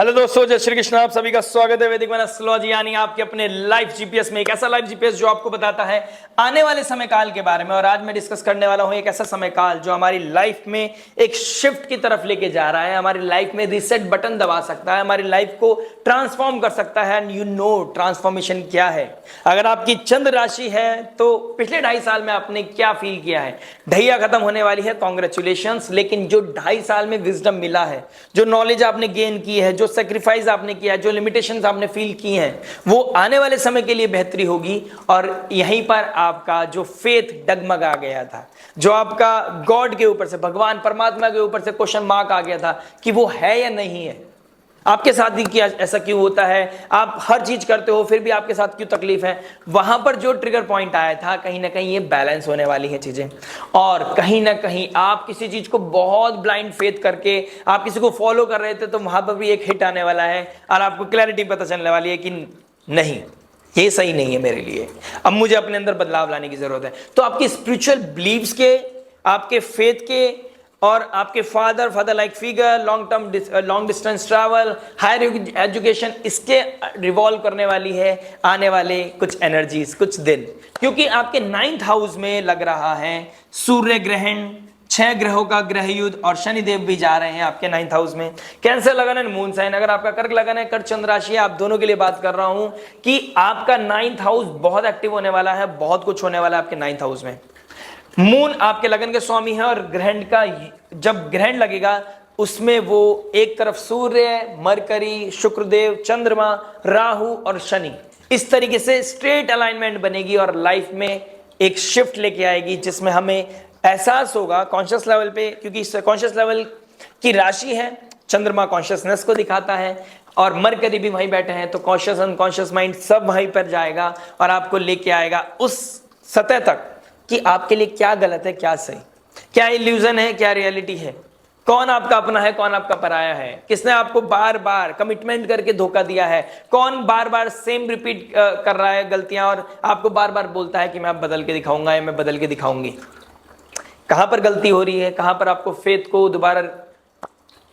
Hello दोस्तों, जय श्री कृष्ण। आप सभी का स्वागत है वैदिक मैन एस्ट्रोलॉजी यानी आपके अपने लाइफ जीपीएस में। एक ऐसा लाइफ जीपीएस जो आपको बताता है आने वाले समय काल के बारे में। और आज मैं डिस्कस करने वाला हूं एक ऐसा समय काल जो हमारी लाइफ में एक शिफ्ट की तरफ लेके जा रहा है, हमारी लाइफ में रीसेट बटन दबा सकता है, हमारी लाइफ को ट्रांसफॉर्म कर सकता है। एंड यू नो ट्रांसफॉर्मेशन क्या है। अगर आपकी चंद्र राशि है तो पिछले 2.5 साल में आपने क्या फील किया है। ढैया खत्म होने वाली है, कॉन्ग्रेचुलेशंस। लेकिन जो 2.5 साल में विजडम मिला है, जो नॉलेज आपने गेन की है, जो सेक्रीफाइस आपने किया, जो लिमिटेशंस आपने फील की हैं, वो आने वाले समय के लिए बेहतरी होगी। और यहीं पर आपका जो फेथ डगमगा गया था, जो आपका गॉड के ऊपर से, भगवान परमात्मा के ऊपर से क्वेश्चन मार्क आ गया था कि वो है या नहीं है। आपके साथ ही क्या ऐसा क्यों होता है, आप हर चीज करते हो फिर भी आपके साथ क्यों तकलीफ है। वहां पर जो ट्रिगर पॉइंट आया था, कहीं ना कहीं ये बैलेंस होने वाली है चीजें। और कहीं ना कहीं आप किसी चीज को बहुत ब्लाइंड फेथ करके आप किसी को फॉलो कर रहे थे, तो वहां पर भी एक हिट आने वाला है और आपको क्लैरिटी पता चलने वाली है कि नहीं, ये सही नहीं है मेरे लिए, अब मुझे अपने अंदर बदलाव लाने की जरूरत है। तो आपकी स्पिरिचुअल बिलीव्स के, आपके फेथ के, और आपके father like figure, long distance travel, higher education, इसके रिवॉल्व करने वाली है आने वाले कुछ एनर्जीज, कुछ दिन। क्योंकि आपके 9th हाउस में लग रहा है सूर्य ग्रहण, 6 ग्रहों का ग्रह युद्ध, और शनिदेव भी जा रहे हैं आपके 9th हाउस में। कैंसर लगन है, मून साइन। अगर आपका कर्क लगन है, कर्क चंद्र राशि है, आप दोनों के लिए बात कर रहा हूं कि आपका 9th हाउस बहुत एक्टिव होने वाला है, बहुत कुछ होने वाला है आपके 9th हाउस में। मून आपके लगन के स्वामी है, और ग्रहण का जब ग्रहण लगेगा उसमें वो एक तरफ सूर्य, मरकरी, शुक्रदेव, चंद्रमा, राहु और शनि, इस तरीके से स्ट्रेट अलाइनमेंट बनेगी और लाइफ में एक शिफ्ट लेके आएगी, जिसमें हमें एहसास होगा कॉन्शियस लेवल पे। क्योंकि कॉन्शियस लेवल की राशि है, चंद्रमा कॉन्शियसनेस को दिखाता है और मरकरी भी वहीं बैठे हैं, तो कॉन्शियस अनकॉन्शियस माइंड सब वहीं पर जाएगा और आपको लेके आएगा उस सतह तक कि आपके लिए क्या गलत है, क्या सही, क्या इल्यूजन है, क्या रियलिटी है, कौन आपका अपना है, कौन आपका पराया है, किसने आपको बार बार कमिटमेंट करके धोखा दिया है, कौन बार बार सेम रिपीट कर रहा है गलतियां और आपको बार बार बोलता है कि मैं अब बदल के दिखाऊंगा या मैं बदल के दिखाऊंगी। कहां पर गलती हो रही है, कहां पर आपको फेथ को दोबारा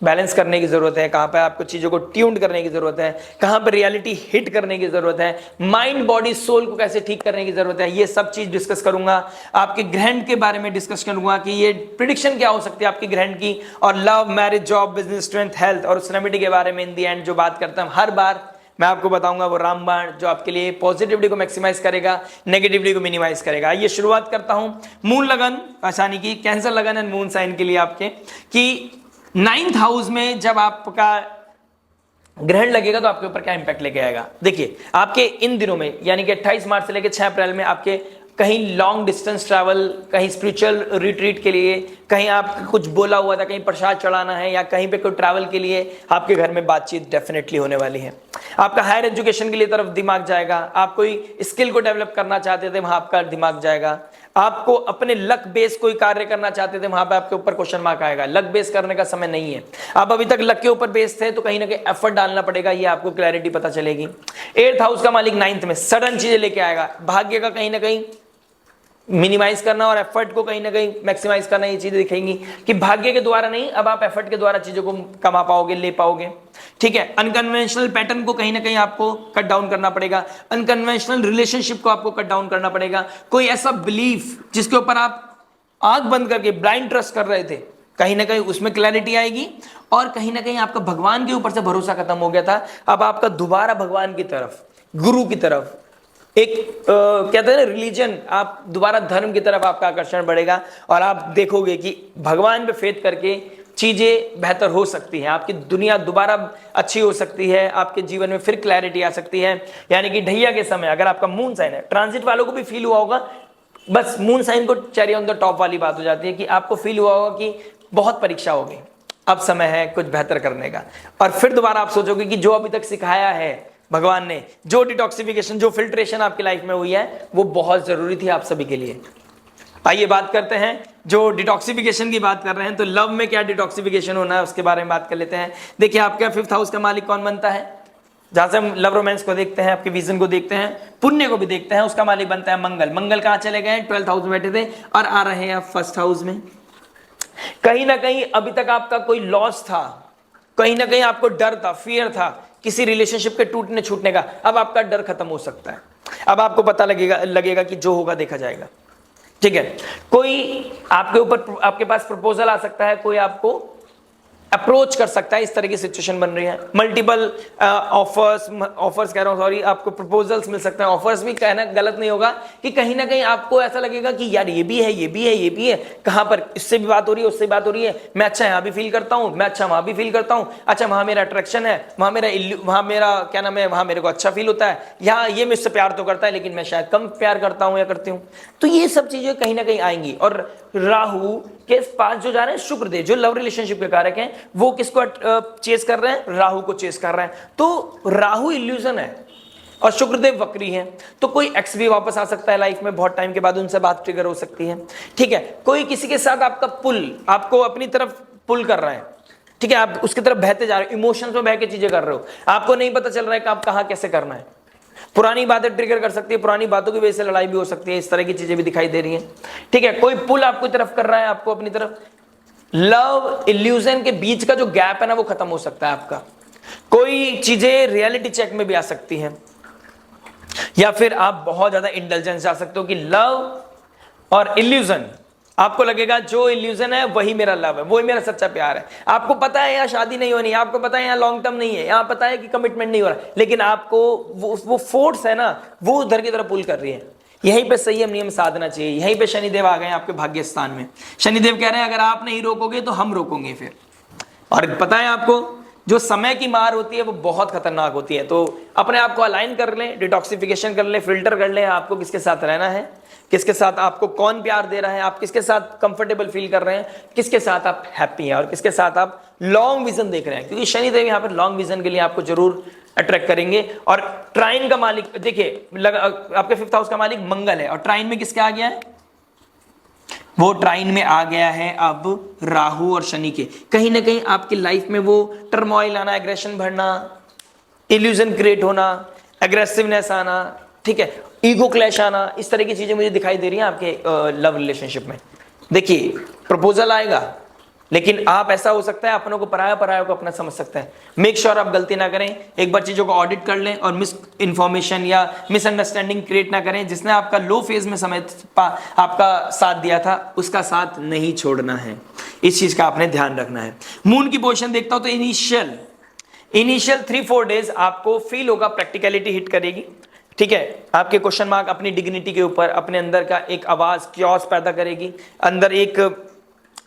बैलेंस करने की जरूरत है, कहां पर आपको चीजों को ट्यून्ड करने की जरूरत है, कहां पर रियलिटी हिट करने की जरूरत है, माइंड बॉडी सोल को कैसे ठीक करने की जरूरत है, ये सब चीज डिस्कस करूंगा। आपके ग्रहण के बारे में डिस्कस करूंगा कि ये प्रिडिक्शन क्या हो सकती है आपके ग्रहण की, और love, marriage, job, business, strength, health और उस रेमेडी के बारे में इन दी एंड जो बात करता हूं हर बार मैं आपको बताऊंगा वो रामबाण, जो आपके लिए पॉजिटिविटी को मैक्सिमाइज करेगा, नेगेटिविटी को मिनिमाइज करेगा। ये शुरुआत करता हूं मून लगन आसानी की, कैंसर लगन एंड मून साइन के लिए आपके, कि 9th हाउस में जब आपका ग्रहण लगेगा तो आपके ऊपर क्या इंपैक्ट लेके आएगा। देखिए आपके इन दिनों में यानी कि 28 मार्च से लेकर 6 अप्रैल में आपके कहीं लॉन्ग डिस्टेंस ट्रैवल, कहीं स्पिरिचुअल रिट्रीट के लिए, कहीं आप कुछ बोला हुआ था, कहीं प्रसाद चढ़ाना है या कहीं पे कोई ट्रैवल के लिए आपके घर में बातचीत डेफिनेटली होने वाली है। आपका हायर एजुकेशन के लिए तरफ दिमाग जाएगा, आप कोई स्किल को डेवलप करना चाहते थे वहां आपका दिमाग जाएगा, आपको अपने लक बेस कोई कार्य करना चाहते थे वहां पे आपके ऊपर क्वेश्चन मार्क आएगा। लक बेस करने का समय नहीं है, आप अभी तक लक के ऊपर बेस थे तो कहीं ना कहीं एफर्ट डालना पड़ेगा, ये आपको क्लैरिटी पता चलेगी। 8th हाउस का मालिक 9th में सडन चीजें लेके आएगा, भाग्य का कहीं ना कहीं मिनिमाइज करना और एफर्ट को कहीं ना कहीं मैक्सिमाइज करना, ये चीजें दिखेंगी कि भाग्य के द्वारा नहीं, अब आप एफर्ट के द्वारा चीजों को कमा पाओगे, ले पाओगे। ठीक है, अनकन्वेंशनल पैटर्न को कहीं ना कहीं आपको कट डाउन करना पड़ेगा, अनकन्वेंशनल रिलेशनशिप को आपको कट डाउन करना पड़ेगा। कोई ऐसा बिलीफ जिसके ऊपर आप आंख बंद करके ब्लाइंड ट्रस्ट कर रहे थे, कहीं ना कहीं उसमें क्लैरिटी आएगी। और कहीं ना कहीं आपका भगवान के ऊपर से भरोसा खत्म हो गया था, अब आपका दोबारा भगवान की तरफ, गुरु की तरफ, एक कहते हैं ना रिलीजन, आप दोबारा धर्म की तरफ आपका आकर्षण बढ़ेगा और आप देखोगे कि भगवान पे फेथ करके चीजें बेहतर हो सकती हैं, आपकी दुनिया दोबारा अच्छी हो सकती है, आपके जीवन में फिर क्लैरिटी आ सकती है। यानी कि ढैया के समय अगर आपका मून साइन है, ट्रांजिट वालों को भी फील हुआ होगा, बस मून साइन को चेरी ऑन द टॉप वाली बात हो जाती है कि आपको फील हुआ होगा कि बहुत परीक्षा होगी, अब समय है कुछ बेहतर करने का। और फिर दोबारा आप सोचोगे कि जो अभी तक सिखाया है भगवान ने, जो डिटॉक्सिफिकेशन, जो फिल्ट्रेशन आपकी लाइफ में हुई है, वो बहुत जरूरी थी आप सभी के लिए। आइए बात करते हैं, जो डिटॉक्सिफिकेशन की बात कर रहे हैं तो लव में क्या डिटॉक्सिफिकेशन होना है उसके बारे में बात कर लेते हैं। देखिए आपका 5th हाउस का मालिक कौन बनता है, जहां से हम लव रोमांस को देखते हैं, आपके विजन को देखते हैं, पुण्य को भी देखते हैं, उसका मालिक बनता है मंगल। मंगल कहां चले गए, 12th हाउस में बैठे थे और आ रहे हैं आप 1st हाउस में। कहीं ना कहीं अभी तक आपका कोई लॉस था, कहीं ना कहीं आपको डर था, फियर था किसी रिलेशनशिप के टूटने छूटने का, अब आपका डर खत्म हो सकता है। अब आपको पता लगेगा कि जो होगा देखा जाएगा। ठीक है, कोई आपके पास प्रपोजल आ सकता है, कोई आपको अप्रोच कर सकता है, इस तरह की सिचुएशन बन रही है। मल्टीपल ऑफर्स कह रहा हूं, सॉरी, आपको प्रपोजल्स मिल सकते हैं। ऑफर्स भी कहना गलत नहीं होगा कि कहीं ना कहीं आपको ऐसा लगेगा कि यार ये भी है, ये भी है, ये भी है, कहां पर इससे भी बात हो रही है, उससे बात हो रही है, मैं अच्छा यहां भी फील करता हूं, मैं अच्छा वहां भी फील करता हूं, अच्छा वहां मेरा अट्रैक्शन है, वहां मेरा क्या नाम है, वहां मेरे को अच्छा फील होता है, यहाँ ये मुझसे प्यार तो करता है लेकिन मैं शायद कम प्यार करता हूं या करती हूं। तो ये सब चीजें कहीं ना कहीं आएंगी। और राहु के पास जो जा रहे हैं शुक्रदेव, जो लव रिलेशनशिप के कारक हैं, वो किसको चेस कर रहे हैं? राहु को चेस कर रहे हैं। तो राहु इल्यूजन है और शुक्रदेव वक्री है। तो कोई एक्स भी वापस आ सकता है लाइफ में, बहुत टाइम के बाद उनसे बात ट्रिगर हो सकती है। ठीक है, कोई किसी के साथ आपका आपको अपनी तरफ पुल कर रहा है। ठीक है, आप उसकी तरफ बहते जा रहे हो, इमोशंस में बह के चीजें कर रहे हो, आपको नहीं पता चल रहा है कि आप कहां कैसे करना है। पुरानी बातें ट्रिगर कर सकती है, पुरानी बातों की वजह से लड़ाई भी हो सकती है, इस तरह की चीजें भी दिखाई दे रही हैं। ठीक है, कोई पुल आपकी तरफ कर रहा है, आपको अपनी तरफ। लव इल्यूजन के बीच का जो गैप है ना, वो खत्म हो सकता है आपका। कोई चीजें रियलिटी चेक में भी आ सकती हैं, या फिर आप बहुत ज्यादा इंटेलिजेंस जा सकते हो कि लव और इल्यूजन, आपको लगेगा जो इल्यूजन है वही मेरा लव है, वही मेरा सच्चा प्यार है। आपको पता है यहाँ शादी नहीं होनी, आपको पता है यहाँ लॉन्ग टर्म नहीं है, यहाँ पता है कि कमिटमेंट नहीं हो रहा, लेकिन आपको वो फोर्स है ना, वो उधर की तरफ पुल कर रही है। यहीं पे संयम नियम साधना चाहिए। यहीं पे शनिदेव आ गए आपके भाग्य स्थान में। शनिदेव कह रहे हैं अगर आप नहीं रोकोगे तो हम रोकेंगे फिर। और पता है आपको, जो समय की मार होती है वो बहुत खतरनाक होती है। तो अपने आप को अलाइन कर लें, डिटॉक्सिफिकेशन कर लें, फिल्टर कर लें, आपको किसके साथ रहना है, किसके साथ आपको कौन प्यार दे रहा है, आप किसके साथ कंफर्टेबल फील कर रहे हैं, किसके साथ आप हैप्पी हैं और किसके साथ आप लॉन्ग विजन देख रहे हैं। क्योंकि शनिदेव यहाँ पर लॉन्ग विजन के लिए आपको जरूर अट्रैक्ट करेंगे। और ट्राइन का मालिक देखिए, आपके 5th हाउस का मालिक मंगल है, और ट्राइन में किसके आ गया है? वो ट्राइन में आ गया है अब राहु और शनि के। कहीं ना कहीं आपकी लाइफ में वो टर्मोइल आना, एग्रेशन भरना, इल्यूजन क्रिएट होना, एग्रेसिवनेस आना, ठीक है, ईगो क्लैश आना, इस तरह की चीजें मुझे दिखाई दे रही हैं आपके लव रिलेशनशिप में। देखिए, प्रपोजल आएगा, लेकिन आप ऐसा हो सकता है अपनों को पराया, पराया को अपना समझ सकते हैं। मेक श्योर आप गलती ना करें, एक बार चीजों को ऑडिट कर लें और मिस इन्फॉर्मेशन या मिसअंडरस्टैंडिंग क्रिएट ना करें। जिसने आपका लो फेज में समय आपका साथ दिया था, उसका साथ नहीं छोड़ना है। इस चीज का आपने ध्यान रखना है। मून की पोजीशन देखता हूं तो इनिशियल 3-4 डेज आपको फील होगा, प्रैक्टिकलिटी हिट करेगी। ठीक है, आपके क्वेश्चन मार्क अपनी डिग्निटी के ऊपर, अपने अंदर का एक आवाज क्योस पैदा करेगी, अंदर एक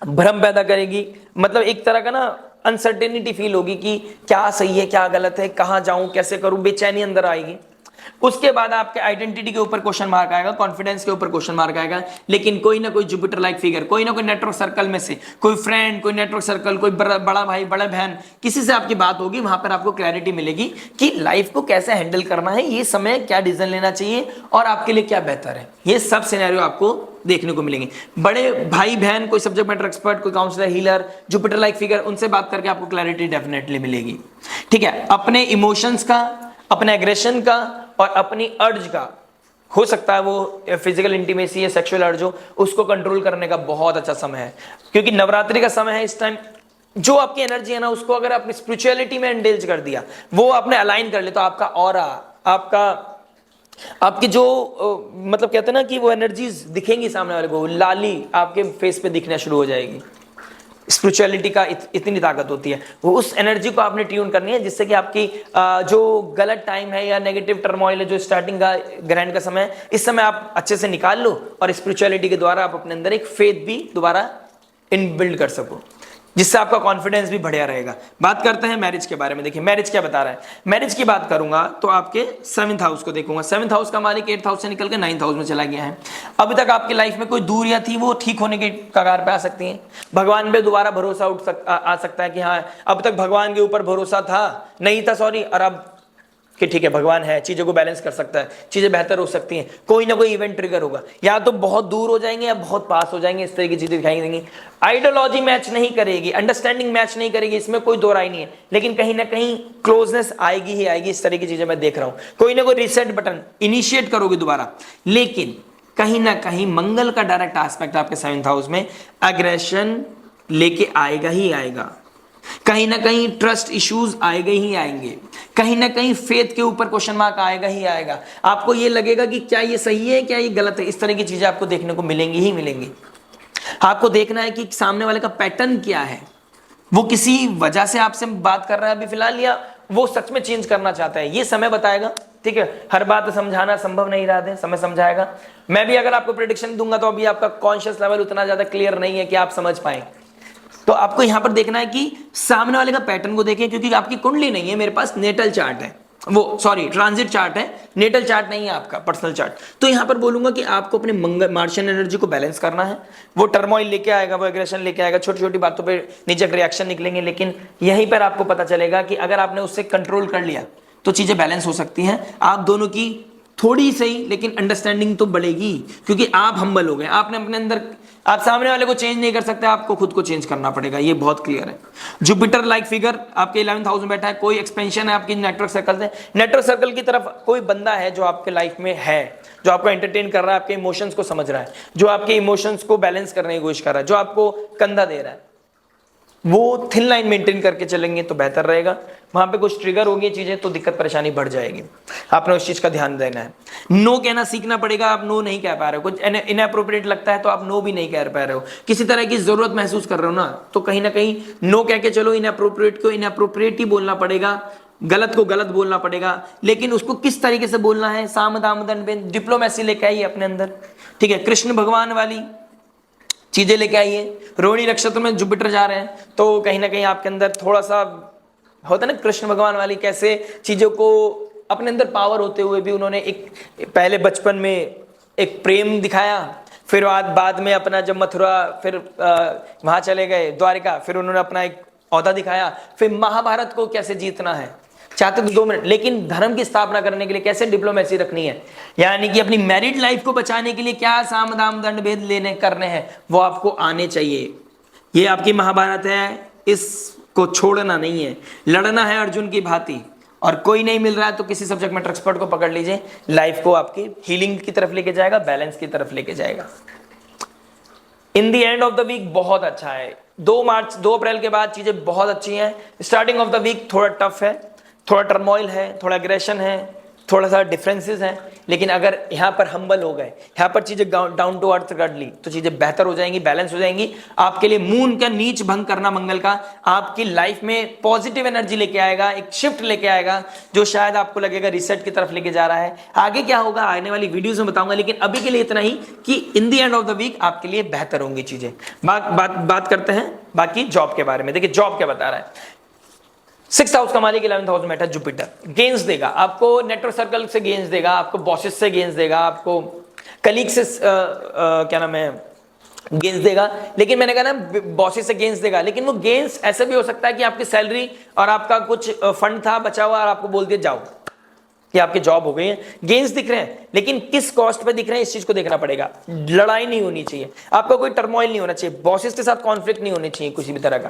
भ्रम पैदा करेगी। मतलब एक तरह का ना अनसर्टेनिटी फील होगी कि क्या सही है, क्या गलत है, कहां जाऊं, कैसे करूं, बेचैनी अंदर आएगी। उसके बाद आपके आइडेंटिटी के ऊपर क्वेश्चन मार्क आएगा, कॉन्फिडेंस के ऊपर क्वेश्चन मार्क आएगा। लेकिन कोई ना कोई जुपिटर लाइक फिगर, कोई ना कोई नेटवर्क सर्कल में से कोई फ्रेंड, कोई नेटवर्क सर्कल, कोई बड़ा भाई, बड़ा बहन, किसी से आपकी बात होगी, वहां पर आपको क्लैरिटी मिलेगी कि लाइफ को कैसे हैंडल करना है, ये समय क्या डिसीजन लेना चाहिए और आपके लिए क्या बेहतर है। ये सब सिनेरियो आपको देखने को मिलेंगे। बड़े भाई बहन, कोई सब्जेक्ट मैटर एक्सपर्ट, कोई counsellor, healer, Jupiter like figure, उनसे बात करके आपको क्लैरिटी डेफिनेटली मिलेगी। ठीक है, अपने इमोशंस का, अपने एग्रेशन का और अपनी अर्ज का, हो सकता है वो फिजिकल इंटीमेसी या सेक्सुअल अर्ज हो, उसको कंट्रोल करने का बहुत अच्छा समय है। क्योंकि नवरात्रि का समय है। इस टाइम जो आपकी एनर्जी है ना, उसको अगर आप स्पिरिचुअलिटी में इंडल्ज कर दिया, वो आपने अलाइन कर ले, तो आपका ऑरा, आपकी जो मतलब कहते हैं ना कि वो एनर्जीज दिखेंगी सामने वाले को, लाली आपके फेस पे दिखना शुरू हो जाएगी। स्पिरिचुअलिटी का इतनी ताकत होती है। वो उस एनर्जी को आपने ट्यून करनी है, जिससे कि आपकी जो गलत टाइम है या नेगेटिव टर्मोइल है, जो स्टार्टिंग का ग्रहण का समय है, इस समय आप अच्छे से निकाल लो और स्पिरिचुअलिटी के द्वारा आप अपने अंदर एक फेथ भी दोबारा इनबिल्ड कर सको, जिससे आपका कॉन्फिडेंस भी बढ़िया रहेगा। बात करते हैं मैरिज के बारे में। देखिए मैरिज क्या बता रहा है। मैरिज की बात करूंगा तो आपके 7th हाउस को देखूंगा। 7th हाउस का मालिक 8th हाउस से निकल के 9th हाउस में चला गया है। अभी तक आपकी लाइफ में कोई दूरियां थी, वो ठीक होने के कगार पे आ सकती हैं। भगवान पे दोबारा भरोसा आ सकता है कि हाँ, अब तक भगवान के ऊपर भरोसा था, नहीं था, सॉरी, और अब कि ठीक है भगवान है, चीजों को बैलेंस कर सकता है, चीजें बेहतर हो सकती हैं। कोई ना कोई इवेंट ट्रिगर होगा, या तो बहुत दूर हो जाएंगे या बहुत पास हो जाएंगे, इस तरह की चीजें दिखाई देंगी। आइडियोलॉजी मैच नहीं करेगी, अंडरस्टैंडिंग मैच नहीं करेगी, इसमें कोई दो राय नहीं है, लेकिन कहीं ना कहीं क्लोजनेस आएगी ही आएगी। इस तरह की चीजें मैं देख रहा हूं। कोई ना कोई रीसेट बटन इनिशिएट करोगे दोबारा, लेकिन कहीं ना कहीं मंगल का डायरेक्ट एस्पेक्ट आपके 7th हाउस में एग्रेशन लेके आएगा ही आएगा। कहीं ना कहीं ट्रस्ट इश्यूज आएंगे ही आएंगे, कहीं ना कहीं फेथ के ऊपर क्वेश्चन मार्क आएगा ही आएगा। आपको ये लगेगा कि क्या ये सही है, क्या ये गलत है, इस तरह की चीजें आपको देखने को मिलेंगी ही मिलेंगी। आपको देखना है कि सामने वाले का पैटर्न क्या है, वो किसी वजह से आपसे बात कर रहा है अभी फिलहाल, या वो सच में चेंज करना चाहता है, ये समय बताएगा। ठीक है, हर बात समझाना संभव नहीं रहा है, समय समझाएगा। मैं भी अगर आपको प्रेडिक्शन दूंगा तो अभी आपका कॉन्शियस लेवल उतना ज्यादा क्लियर नहीं है कि आप समझ पाए। तो आपको यहां पर देखना है कि सामने वाले का पैटर्न को देखें, क्योंकि आपकी कुंडली नहीं है, मेरे पास नेटल चार्ट है, वो सॉरी ट्रांजिट चार्ट है, नेटल चार्ट नहीं है आपका पर्सनल चार्ट। तो यहां पर बोलूंगा कि आपको अपने मंगल मार्शियन एनर्जी को बैलेंस करना है। वो टर्मोइल लेके आएगा, वो एग्रेशन लेके आएगा, छोटी छोटी बातों पे निजक रिएक्शन निकलेंगे, लेकिन यहीं पर आपको पता चलेगा कि अगर आपने उससे कंट्रोल कर लिया तो चीजें बैलेंस हो सकती हैं। आप दोनों की थोड़ी सही लेकिन अंडरस्टैंडिंग तो बढ़ेगी, क्योंकि आप हम्बल हो गए। आपने अपने अंदर, आप सामने वाले को चेंज नहीं कर सकते, आपको खुद को चेंज करना पड़ेगा, ये बहुत क्लियर है। जुपिटर लाइक फिगर आपके 11th हाउस में बैठा है, कोई एक्सपेंशन है आपकी नेटवर्क सर्कल से, नेटवर्क सर्कल की तरफ कोई बंदा है जो आपके लाइफ में है, जो आपको एंटरटेन कर रहा है, आपके इमोशंस को समझ रहा है, जो आपके इमोशंस को बैलेंस करने की कोशिश कर रहा है, जो आपको कंधा दे रहा है। वो थिन लाइन मेंटेन करके चलेंगे तो बेहतर रहेगा। वहां पे कुछ ट्रिगर होगी चीजें तो दिक्कत परेशानी बढ़ जाएगी, आपने उस चीज का ध्यान देना है। नो कहना सीखना पड़ेगा, आप नो नहीं कह पा रहे हो, कुछ इनअप्रोप्रिएट लगता है तो आप नो भी नहीं कह पा रहे हो, किसी तरह की जरूरत महसूस कर रहे हो ना, तो कहीं ना कहीं नो कह के चलो, इनअप्रोप्रिएट को इनअप्रोप्रिएट ही बोलना पड़ेगा, गलत को गलत बोलना पड़ेगा, लेकिन उसको किस तरीके से बोलना है, साम दाम दंड भेद, डिप्लोमेसी लेके आइए अपने अंदर। ठीक है, कृष्ण भगवान वाली चीजें लेके आइए। रोहिणी नक्षत्र में जुपिटर जा रहे हैं तो कहीं ना कहीं आपके अंदर थोड़ा सा होता है ना कृष्ण भगवान वाली, कैसे चीजों को अपने अंदर पावर होते हुए भी उन्होंने एक पहले बचपन में एक प्रेम दिखाया, फिर बाद में अपना जब मथुरा, फिर वहां चले गए द्वारिका, फिर उन्होंने अपना एक औहदा दिखाया, फिर महाभारत को कैसे जीतना है, चाहते तो 2 मिनट, लेकिन धर्म की स्थापना करने के लिए कैसे डिप्लोमेसी रखनी है, यानी कि अपनी मैरिड लाइफ को बचाने के लिए क्या साम दाम दंड भेद लेने करने हैं, वो आपको आने चाहिए। ये आपकी महाभारत है, इसको छोड़ना नहीं है, लड़ना है अर्जुन की भांति। और कोई नहीं मिल रहा है तो किसी सब्जेक्ट मैटर एक्सपर्ट को पकड़ लीजिए, लाइफ को आपकी हीलिंग की तरफ लेके जाएगा, बैलेंस की तरफ लेके जाएगा। In the end of the week बहुत अच्छा है, 2 अप्रैल के बाद चीजें बहुत अच्छी हैं। स्टार्टिंग ऑफ द वीक थोड़ा टफ है, थोड़ा टर्मोइल है, थोड़ा एग्रेशन है, थोड़ा सा डिफरेंसेस हैं, लेकिन अगर यहाँ पर हम्बल हो गए, यहाँ पर चीजें डाउन टू अर्थ कर ली तो चीजें बेहतर हो जाएंगी, बैलेंस हो जाएंगी। आपके लिए मून का नीच भंग करना मंगल का आपकी लाइफ में पॉजिटिव एनर्जी लेके आएगा, एक शिफ्ट लेके आएगा, जो शायद आपको लगेगा रिसेट की तरफ लेके जा रहा है। आगे क्या होगा आने वाली वीडियोस में बताऊंगा, लेकिन अभी के लिए इतना ही कि in the end of the week आपके लिए बेहतर होंगी चीजें। बात करते हैं बाकी जॉब के बारे में। देखिए जॉब क्या बता रहा है, 6th हाउस का मालिक 11th हाउस में बैठा जुपिटर, गेंस देगा आपको, नेटवर्क सर्कल से गेंस देगा आपको, बॉसेस से गेंस देगा आपको, कलीग से क्या नाम है गेंस देगा। लेकिन मैंने कहा ना बॉसेस से गेंस देगा, लेकिन वो गेंस ऐसे भी हो सकता है कि आपकी सैलरी और आपका कुछ फंड था बचा हुआ और आपको बोल दिया जाओ कि आपकी जॉब हो गई है। गेंस दिख रहे हैं, लेकिन किस कॉस्ट पे दिख रहे हैं इस चीज को देखना पड़ेगा। लड़ाई नहीं होनी चाहिए, आपका कोई टर्मोइल नहीं होना चाहिए, बॉसेस के साथ कॉन्फ्लिक्ट नहीं होनी चाहिए किसी भी तरह का,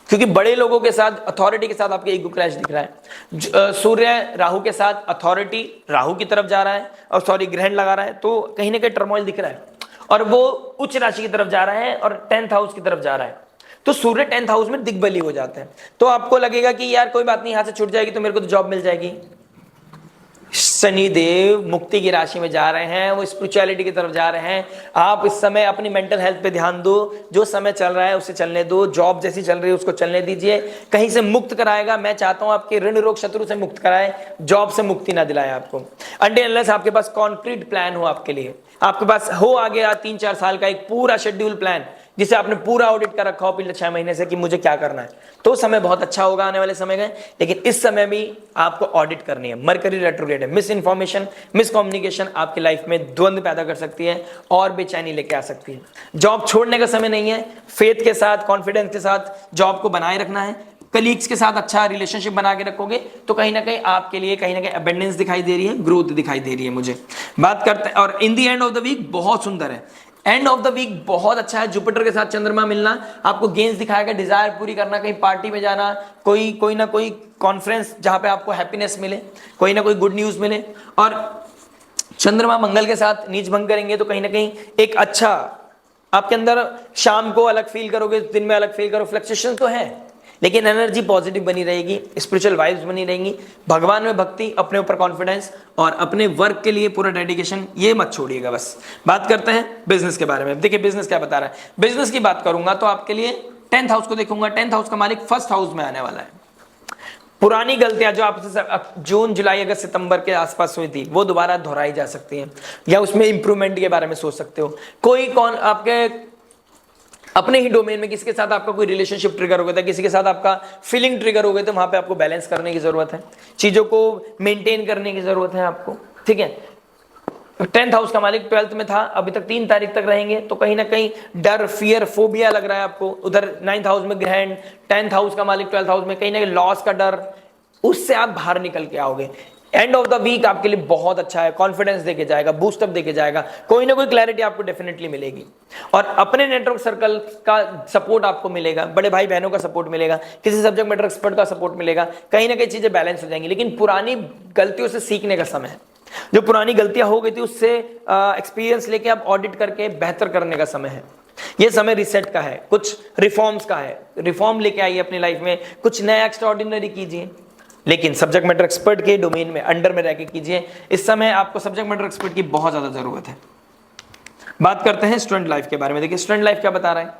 क्योंकि बड़े लोगों के साथ अथॉरिटी के साथ आपके ईगो क्लैश दिख रहा है। सूर्य राहु के साथ अथॉरिटी राहु की तरफ जा रहा है, और सॉरी ग्रहण लगा रहा है, तो कहीं ना कहीं टर्मोइल दिख रहा है, और वो उच्च राशि की तरफ जा रहा है और 10th हाउस की तरफ जा रहा है। तो सूर्य 10th हाउस में दिग्बली हो जाते हैं, तो आपको लगेगा कि यार कोई बात नहीं, यहां से छूट जाएगी तो मेरे को तो जॉब मिल जाएगी। शनिदेव मुक्ति की राशि में जा रहे हैं, वो स्पिरिचुअलिटी की तरफ जा रहे हैं। आप इस समय अपनी मेंटल हेल्थ पे ध्यान दो, जो समय चल रहा है उसे चलने दो, जॉब जैसी चल रही है उसको चलने दीजिए, कहीं से मुक्त कराएगा। मैं चाहता हूं आपके ऋण रोग शत्रु से मुक्त कराए, जॉब से मुक्ति ना दिलाए आपको, अनटिल अनलेस आपके पास कॉन्क्रीट प्लान हो आपके लिए, आपके पास हो आगे 3-4 साल का एक पूरा शेड्यूल प्लान, जिसे आपने पूरा ऑडिट कर रखा हो पिछले 6 महीने से कि मुझे क्या करना है, तो समय बहुत अच्छा होगा आने वाले समय में। लेकिन इस समय भी आपको ऑडिट करनी है, मरकरी रेट्रोग्रेड है, मिस इन्फॉर्मेशन मिस कम्युनिकेशन आपकी लाइफ में द्वंद्व पैदा कर सकती है और बेचैनी लेके आ सकती है। जॉब छोड़ने का समय नहीं है, फेथ के साथ कॉन्फिडेंस के साथ जॉब को बनाए रखना है। कलीग्स के साथ अच्छा रिलेशनशिप बना के रखोगे तो कहीं ना कहीं आपके लिए कहीं ना कहीं अबेंडेंस दिखाई दे रही है, ग्रोथ दिखाई दे रही है मुझे। बात करते हैं, और in the end of the week बहुत सुंदर है, एंड ऑफ द वीक बहुत अच्छा है। जुपिटर के साथ चंद्रमा मिलना आपको गेंस दिखाएगा, डिजायर पूरी करना, कहीं पार्टी में जाना, कोई ना कोई कॉन्फ्रेंस जहां पे आपको हैप्पीनेस मिले, कोई ना कोई गुड न्यूज मिले। और चंद्रमा मंगल के साथ नीच भंग करेंगे तो कहीं ना कहीं एक अच्छा आपके अंदर, शाम को अलग फील करोगे, दिन में अलग फील करो, फ्लक्चुएशन तो है, लेकिन एनर्जी पॉजिटिव बनी रहेगी, स्पिरिचुअल वाइब्स बनी रहेंगी, भगवान में भक्ति, अपने ऊपर कॉन्फिडेंस और अपने वर्क के लिए पूरा डेडिकेशन, ये मत छोड़िएगा। बस बात करते हैं बिजनेस के बारे में। देखिए बिजनेस क्या बता रहा है। बिजनेस की बात करूंगा तो आपके लिए 10th हाउस को देखूंगा। 10th हाउस का मालिक फर्स्ट हाउस में आने वाला है। पुरानी गलतियां जो आपसे जून जुलाई अगस्त सितंबर के आसपास हुई थी वो दोबारा दोहराई जा सकती हैं, या उसमें इंप्रूवमेंट के बारे में सोच सकते हो। कोई कौन आपके अपने ही डोमेन में किसी के साथ आपका कोई रिलेशनशिप ट्रिगर हो गया था, किसी के साथ आपका फीलिंग ट्रिगर हो गए, तो वहां पे आपको बैलेंस करने की जरूरत है, चीजों को मेंटेन करने की जरूरत है आपको, ठीक है। 10th हाउस का मालिक 12th में था, अभी तक 3 तारीख तक रहेंगे, तो कहीं ना कहीं डर, फियर, फोबिया लग रहा है आपको। उधर 9th हाउस में ग्रहण, 10th हाउस का मालिक 12th हाउस में, कहीं ना कहीं लॉस का डर, उससे आप बाहर निकल के आओगे। एंड ऑफ द वीक आपके लिए बहुत अच्छा है, कॉन्फिडेंस देके जाएगा, बूस्टअप देके जाएगा, कोई ना कोई क्लैरिटी आपको डेफिनेटली मिलेगी। और अपने नेटवर्क सर्कल का सपोर्ट आपको मिलेगा, बड़े भाई बहनों का सपोर्ट मिलेगा, किसी सब्जेक्ट मैटर एक्सपर्ट का सपोर्ट मिलेगा, कहीं ना कहीं चीजें बैलेंस हो जाएंगी। लेकिन पुरानी गलतियों से सीखने का समय है। जो पुरानी गलतियां हो गई थी उससे एक्सपीरियंस लेके आप ऑडिट करके बेहतर करने का समय है। ये समय रिसेट का है, कुछ रिफॉर्म्स का है। रिफॉर्म लेके आइए अपनी लाइफ में, कुछ नया एक्स्ट्राऑर्डिनरी कीजिए, लेकिन सब्जेक्ट मैटर एक्सपर्ट के डोमेन में अंडर में रह के कीजिए। इस समय आपको सब्जेक्ट मैटर एक्सपर्ट की बहुत ज्यादा जरूरत है। बात करते हैं स्टूडेंट लाइफ के बारे में। देखिए स्टूडेंट लाइफ क्या बता रहा है,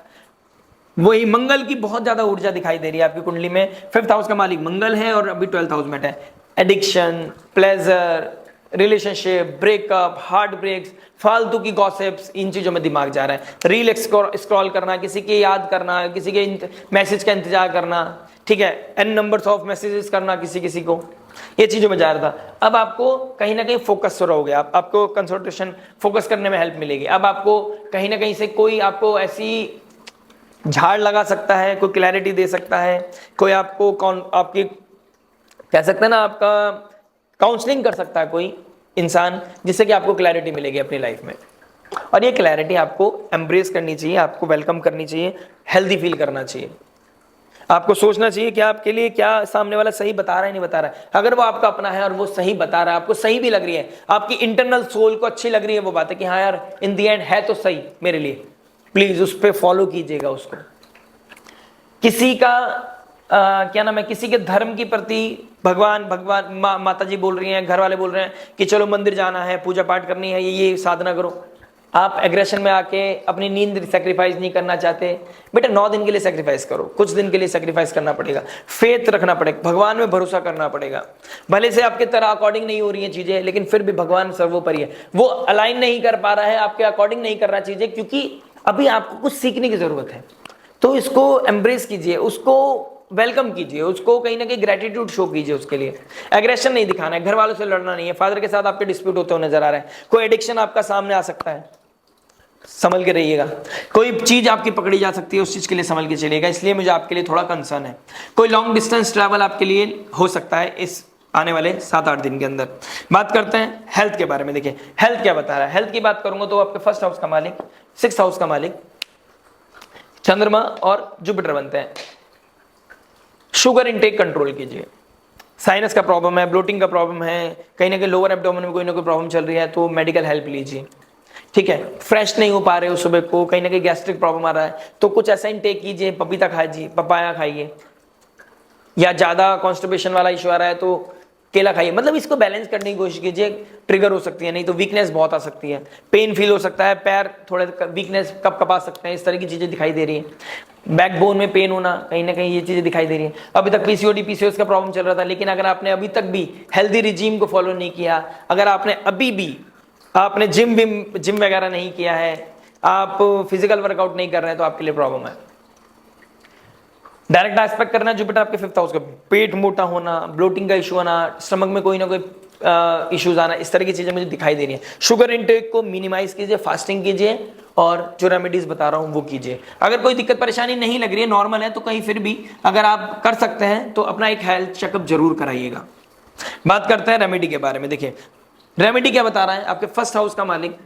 वही मंगल की बहुत ज्यादा ऊर्जा दिखाई दे रही है आपकी कुंडली में। 5th हाउस का मालिक मंगल है और अभी 12th हाउस में है। Addiction, pleasure, relationship, breakup, heart breaks, फालतू की गॉसिप्स, इन चीजों में दिमाग जा रहा है। रील स्क्रॉल करना, किसी के याद करना, किसी के मैसेज का इंतजार करना, ठीक है, n नंबर्स ऑफ मैसेजेस करना किसी को, ये चीजों में जा रहा था। अब आपको कहीं ना कहीं फोकस रहोगे, आपको कंसंट्रेशन फोकस करने में हेल्प मिलेगी। अब आपको कहीं ना कहीं से कोई आपको ऐसी झाड़ लगा सकता है, कोई क्लैरिटी दे सकता है, कोई आपको आपकी कह सकते हैं ना, आपका काउंसलिंग कर सकता है कोई इंसान, जिससे कि आपको क्लैरिटी मिलेगी अपनी लाइफ में। और ये क्लैरिटी आपको एम्ब्रेस करनी चाहिए, आपको वेलकम करनी चाहिए, हेल्दी फील करना चाहिए। आपको सोचना चाहिए कि आपके लिए क्या सामने वाला सही बता रहा है नहीं बता रहा है। अगर वो आपका अपना है और वो सही बता रहा है, आपको सही भी लग रही है, आपकी इंटरनल सोल को अच्छी लग रही है वो बात है कि हाँ यार इन दी एंड है तो सही मेरे लिए, प्लीज उस पर फॉलो कीजिएगा उसको। किसी का क्या नाम है, किसी के धर्म के प्रति भगवान माता जी बोल रही हैं, घर वाले बोल रहे हैं कि चलो मंदिर जाना है, पूजा पाठ करनी है, ये साधना करो। आप एग्रेशन में आके अपनी नींद सेक्रीफाइस नहीं करना चाहते, बेटा 9 दिन के लिए सेक्रीफाइस करो, कुछ दिन के लिए सेक्रीफाइस करना पड़ेगा, फेथ रखना पड़ेगा, भगवान में भरोसा करना पड़ेगा। भले से आपके तरह अकॉर्डिंग नहीं हो रही है चीजें, लेकिन फिर भी भगवान सर्वोपरि है। वो अलाइन नहीं कर पा रहा है, आपके अकॉर्डिंग नहीं कर रहा चीजें, क्योंकि अभी आपको कुछ सीखने की जरूरत है। तो इसको एम्ब्रेस कीजिए, उसको वेलकम कीजिए, उसको कहीं ना कहीं ग्रेटिट्यूड शो कीजिए उसके लिए। एग्रेशन नहीं दिखाना है, घर वालों से लड़ना नहीं है, फादर के साथ आपके डिस्प्यूट होते हुए नजर आ रहा है, कोई एडिक्शन आपका सामने आ सकता है, संभल के रहिएगा। कोई चीज आपकी पकड़ी जा सकती है, उस चीज के लिए संभल के चलिएगा। इसलिए मुझे आपके लिए थोड़ा कंसर्न है। कोई लॉन्ग डिस्टेंस ट्रैवल आपके लिए हो सकता है इस आने वाले 7-8 दिन के अंदर। बात करते हैं हेल्थ के बारे में। देखिए हेल्थ क्या बता रहा है। हेल्थ की बात करूंगा तो आपके 1st हाउस का मालिक 6th हाउस का मालिक चंद्रमा और जुपिटर बनते हैं। शुगर इनटेक कंट्रोल कीजिए। साइनस का प्रॉब्लम है, ब्लोटिंग का प्रॉब्लम है, कहीं ना कहीं लोअर एब्डोमेन में कोई ना कोई प्रॉब्लम चल रही है, तो मेडिकल हेल्प लीजिए, ठीक है। फ्रेश नहीं हो पा रहे हो सुबह को, कहीं ना कहीं गैस्ट्रिक प्रॉब्लम आ रहा है, तो कुछ ऐसा इनटेक कीजिए, पपीता खाइए, पपाया खाइए, या ज्यादा कॉन्स्टिपेशन वाला इशू आ रहा है तो केला खाइए। मतलब इसको बैलेंस करने की कोशिश कीजिए। ट्रिगर हो सकती है, नहीं तो वीकनेस बहुत आ सकती है, पेन फील हो सकता है, पैर थोड़े वीकनेस कप सकते हैं, इस तरह की चीजें दिखाई दे रही है। बैकबोन में पेन होना, कहीं ना कहीं ये चीजें दिखाई दे रही है। अभी तक पीसीओएस का प्रॉब्लम चल रहा था, लेकिन अगर आपने अभी तक भी हेल्दी रिजीम को फॉलो नहीं किया, अगर आपने अभी भी आपने जिम वगैरह नहीं किया है, आप फिजिकल वर्कआउट नहीं कर रहे हैं, तो आपके लिए प्रॉब्लम है। डायरेक्ट एस्पेक्ट करना है जुपिटर आपके 5th हाउस का, पेट मोटा होना, ब्लोटिंग का इशू आना, स्टमक में कोई ना कोई इश्यूज आना, इस तरह की चीजें मुझे दिखाई दे रही है। शुगर इंटेक को मिनिमाइज कीजिए, फास्टिंग कीजिए, और जो रेमेडीज बता रहा हूं वो कीजिए। अगर कोई दिक्कत परेशानी नहीं लग रही है, नॉर्मल है, तो कहीं फिर भी अगर आप कर सकते हैं तो अपना एक हेल्थ चेकअप जरूर कराइएगा। बात करते हैं रेमेडी के बारे में। देखिए रेमेडी क्या बता रहा है, आपके 1st हाउस का मालिक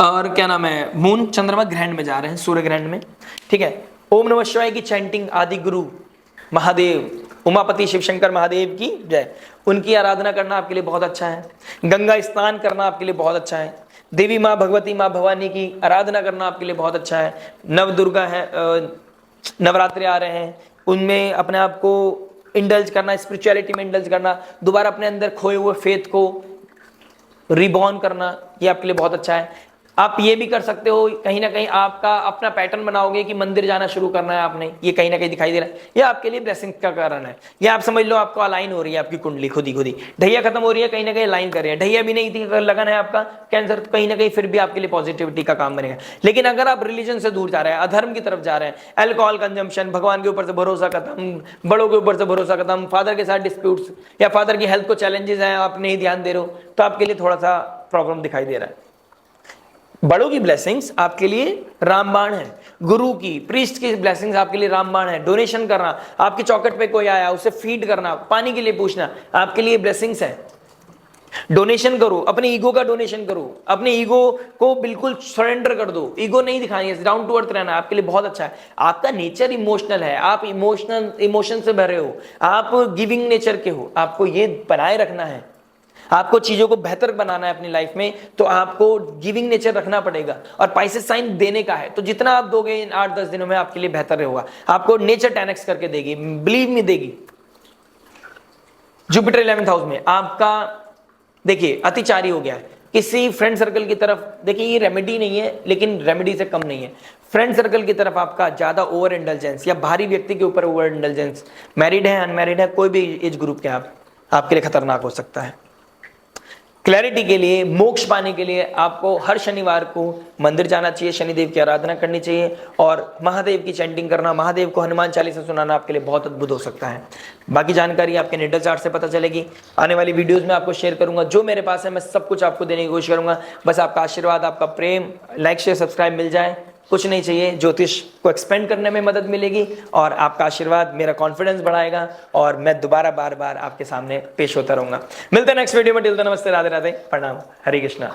और क्या नाम है मून चंद्रमा ग्रहण में जा रहे हैं, सूर्य ग्रहण में, ठीक है। ओम नमः शिवाय की चैंटिंग, आदि गुरु महादेव, उमापति शिव शंकर महादेव की जय, उनकी आराधना करना आपके लिए बहुत अच्छा है। गंगा स्नान करना आपके लिए बहुत अच्छा है। देवी माँ भगवती माँ भवानी की आराधना करना आपके लिए बहुत अच्छा है। नव दुर्गा है, नवरात्रि आ रहे हैं, उनमें अपने आप को इंडल्ज करना, स्पिरिचुअलिटी में इंडल्ज करना, दोबारा अपने अंदर खोए हुए फेथ को रिबॉर्न करना, ये आपके लिए बहुत अच्छा है। आप ये भी कर सकते हो, कहीं ना कहीं आपका अपना पैटर्न बनाओगे कि मंदिर जाना शुरू करना है आपने, ये कहीं ना कहीं दिखाई दे रहा है, ये आपके लिए ब्लेसिंग का कारण है। ये आप समझ लो आपको अलाइन हो रही है आपकी कुंडली खुद ही ढैया खत्म हो रही है, कहीं ना कहीं अलाइन कर रही है। ढैया भी नहीं थी, अगर लगन है आपका कैंसर, कहीं ना कहीं फिर भी आपके लिए पॉजिटिविटी का काम बनेगा। लेकिन अगर आप रिलीजन से दूर जा रहे हैं, अधर्म की तरफ जा रहे हैं, अल्कोहल कंजम्पशन, भगवान के ऊपर से भरोसा खत्म, बड़ों के ऊपर से भरोसा खत्म, फादर के साथ डिस्प्यूट्स या फादर की हेल्थ को चैलेंजेस हैं, आप नहीं ध्यान दे रहे हो, तो आपके लिए थोड़ा सा प्रॉब्लम दिखाई दे रहा है। बड़ों की ब्लेसिंग्स आपके लिए रामबाण है, गुरु की, प्रीस्ट की ब्लेसिंग्स आपके लिए रामबाण है। डोनेशन करना, आपकी चौखट पे कोई आया उसे फीड करना, पानी के लिए पूछना, आपके लिए ब्लेसिंग्स है। डोनेशन करो, अपने ईगो का डोनेशन करो, अपने ईगो को बिल्कुल सरेंडर कर दो, ईगो नहीं दिखानी है, डाउन टू अर्थ रहना आपके लिए बहुत अच्छा है। आपका नेचर इमोशनल है, आप इमोशन से भरे हो, आप गिविंग नेचर के हो, आपको ये बनाए रखना है। आपको चीजों को बेहतर बनाना है अपनी लाइफ में, तो आपको गिविंग नेचर रखना पड़ेगा। और पाइसेस साइन देने का है, तो जितना आप दोगे इन 8-10 दिनों में आपके लिए बेहतर होगा। आपको नेचर 10x करके देगी, बिलीव मी देगी। जुपिटर 11th हाउस में आपका देखिए अतिचारी हो गया है, किसी फ्रेंड सर्कल की तरफ, देखिए ये रेमेडी नहीं है लेकिन रेमेडी से कम नहीं है। फ्रेंड सर्कल की तरफ आपका ज्यादा ओवर इंडल्जेंस या बाहरी व्यक्ति के ऊपर ओवर इंडल्जेंस, मैरिड है अनमैरिड है, कोई भी एज ग्रुप के आप, आपके लिए खतरनाक हो सकता है। क्लैरिटी के लिए, मोक्ष पाने के लिए आपको हर शनिवार को मंदिर जाना चाहिए, शनिदेव की आराधना करनी चाहिए और महादेव की चैंटिंग करना, महादेव को हनुमान चालीसा सुनाना आपके लिए बहुत अद्भुत हो सकता है। बाकी जानकारी आपके नेटल चार्ट से पता चलेगी, आने वाली वीडियोस में आपको शेयर करूंगा। जो मेरे पास है मैं सब कुछ आपको देने की कोशिश करूंगा। बस आपका आशीर्वाद, आपका प्रेम, लाइक शेयर सब्सक्राइब मिल जाए, कुछ नहीं चाहिए। ज्योतिष को एक्सपेंड करने में मदद मिलेगी और आपका आशीर्वाद मेरा कॉन्फिडेंस बढ़ाएगा और मैं दोबारा बार बार आपके सामने पेश होता रहूंगा। मिलते हैं नेक्स्ट वीडियो में। टिल देन नमस्ते, राधे राधे, प्रणाम, हरे कृष्णा।